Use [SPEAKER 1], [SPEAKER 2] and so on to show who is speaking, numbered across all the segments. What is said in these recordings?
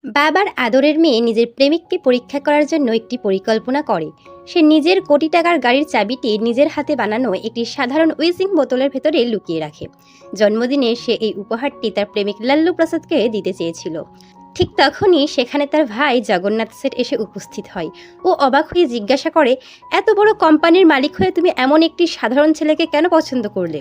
[SPEAKER 1] বাবার আদরের মেয়ে নিজের প্রেমিককে পরীক্ষা করার জন্য একটি পরিকল্পনা করে। সে নিজের কোটি টাকার গাড়ির চাবিটি নিজের হাতে বানানো একটি সাধারণ উইজিং বোতলের ভেতরে লুকিয়ে রাখে। জন্মদিনে সে এই উপহারটি তার প্রেমিক লাল্লু প্রসাদকে দিতে চেয়েছিল। ঠিক তখনই সেখানে তার ভাই জগন্নাথ সেট এসে উপস্থিত হয়। ও অবাক হয়ে জিজ্ঞাসা করে, এত বড় কোম্পানির মালিক হয়ে তুমি এমন একটি সাধারণ ছেলেকে কেন পছন্দ করলে?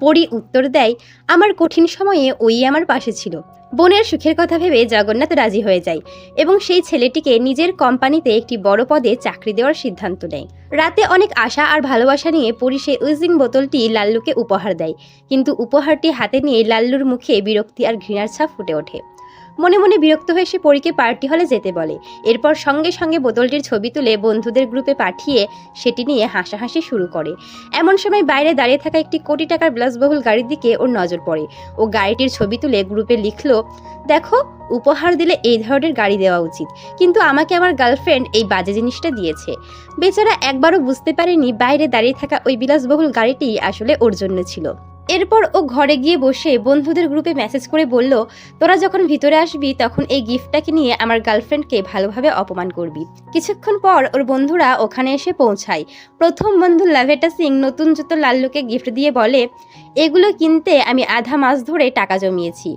[SPEAKER 1] পরি উত্তর দেয়, আমার কঠিন সময়ে ওই আমার পাশে ছিল। বোনের সুখের কথা ভেবে জগন্নাথ রাজি হয়ে যায় এবং সেই ছেলেটিকে নিজের কোম্পানিতে একটি বড় পদে চাকরি দেওয়ার সিদ্ধান্ত নেয়। রাতে অনেক আশা আর ভালোবাসা নিয়ে পরি সেই উইজিং বোতলটি লাল্লুকে উপহার দেয়, কিন্তু উপহারটি হাতে নিয়ে লাল্লুর মুখে বিরক্তি আর ঘৃণার ছাপ ফুটে ওঠে। মনে মনে বিরক্ত হয়ে সে পরীকে পার্টি হলে যেতে বলে। এরপর সঙ্গে সঙ্গে বোতলটির ছবি তুলে বন্ধুদের গ্রুপে পাঠিয়ে সেটি নিয়ে হাসাহাসি শুরু করে। এমন সময় বাইরে দাঁড়িয়ে থাকা একটি কোটি টাকার বিলাসবহুল গাড়ির দিকে ওর নজর পড়ে। ও গাড়িটির ছবি তুলে গ্রুপে লিখলো, দেখো, উপহার দিলে এই ধরনের গাড়ি দেওয়া উচিত, কিন্তু আমাকে আমার গার্লফ্রেন্ড এই বাজে জিনিসটা দিয়েছে। বেচারা একবারও বুঝতে পারেনি বাইরে দাঁড়িয়ে থাকা ওই বিলাসবহুল গাড়িটি আসলে ওর জন্য ছিল। এরপর ও ঘরে গিয়ে বসে বন্ধুদের গ্রুপে মেসেজ করে বলল, তোরা যখন ভিতরে আসবি তখন এই গিফটটাকে নিয়ে আমার গার্লফ্রেন্ডকে ভালোভাবে অপমান করবি। কিছুক্ষণ পর ওর বন্ধুরা ওখানে এসে পৌঁছায়। প্রথম বন্ধু লাভেটা সিং নতুন জুতো লাল্লুকে গিফট দিয়ে বলে, এগুলো কিনতে আমি আধা মাস ধরে টাকা জমিয়েছি।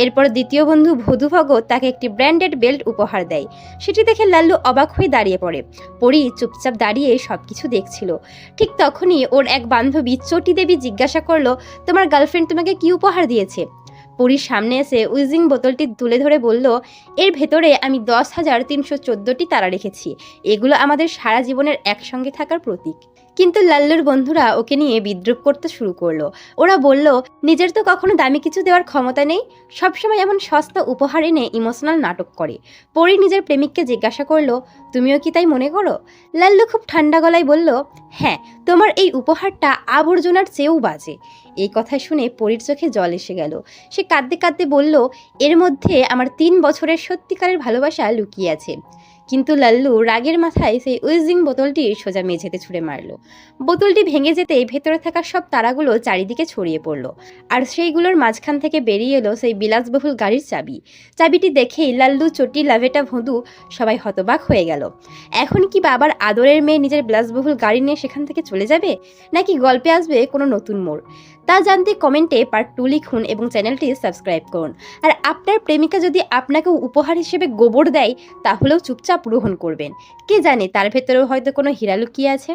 [SPEAKER 1] এরপর দ্বিতীয় বন্ধু ভধু ভগত তাকে একটি ব্র্যান্ডেড বেল্ট উপহার দেয়। সেটি দেখে লাল্লু অবাক হয়ে দাঁড়িয়ে পড়ে। পরি চুপচাপ দাঁড়িয়ে সবকিছু দেখছিল। ঠিক তখনই ওর এক বান্ধবী চটি দেবী জিজ্ঞাসা করলো, তোমার গার্লফ্রেন্ড তোমাকে কি উপহার দিয়েছে? পরীর সামনে এসে উইজিং বোতলটি তুলে ধরে বলল, এর ভেতরে আমি 10,314টি তারা রেখেছি। এগুলো আমাদের সারা জীবনের একসঙ্গে থাকার প্রতীক। কিন্তু লাল্লুর বন্ধুরা ওকে নিয়ে বিদ্রূপ করতে শুরু করলো। ওরা বলল, নিজের তো কখনো দামি কিছু দেওয়ার ক্ষমতা নেই, সবসময় এমন সস্তা উপহার এনে ইমোশনাল নাটক করে। পরি নিজের প্রেমিককে জিজ্ঞাসা করলো, তুমিও কি তাই মনে করো? লাল্লু খুব ঠান্ডা গলায় বলল, হ্যাঁ, তোমার এই উপহারটা আবর্জনার চেয়েও বাজে। এই কথা শুনে পরীর চোখে জল এসে গেল। সে কাঁদতে কাঁদতে বলল, এর মধ্যে আমার 3 বছরের সত্যিকারের ভালোবাসা লুকিয়ে আছে। কিন্তু লাল্লু রাগের মাথায় সেই উইজিং বোতলটি সোজা মেঝেতে ছুঁড়ে মারল। বোতলটি ভেঙে যেতে ভেতরে থাকা সব তারাগুলো চারিদিকে ছড়িয়ে পড়ল, আর সেইগুলোর মাঝখান থেকে বেরিয়ে এলো সেই বিলাসবহুল গাড়ির চাবি। চাবিটি দেখেই লাল্লু, চটি, লাভেটা, ভুঁদু সবাই হতবাক হয়ে গেল। এখন কি বাবার আদরের মেয়ে নিজের বিলাসবহুল গাড়ি নিয়ে সেখান থেকে চলে যাবে, নাকি গল্পে আসবে কোনো নতুন মোড়? তা জানতে কমেন্টে পার্ট 2 লিখুন এবং চ্যানেলটি সাবস্ক্রাইব করুন। আর আপনার প্রেমিকা যদি আপনাকে উপহার হিসেবে গোবর দেয়, তাহলেও চুপচাপ গ্রহণ করবেন। কে জানে তার ভেতরেও হয়তো কোনো হীরা লুকিয়ে আছে।